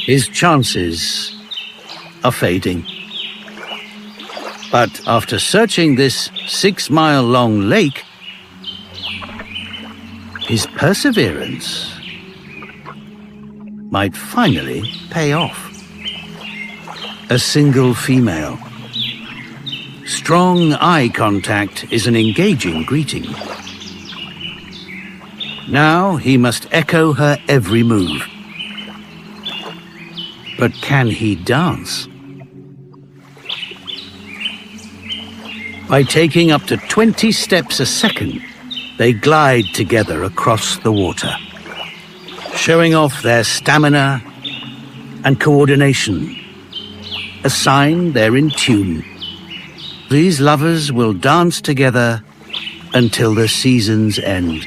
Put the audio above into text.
His chances are fading. But after searching this 6-mile-long lake, his perseverance might finally pay off. A single female. Strong eye contact is an engaging greeting. Now he must echo her every move. But can he dance? By taking up to 20 steps a second, they glide together across the water, showing off their stamina and coordination, a sign they're in tune. These lovers will dance together until the season's end.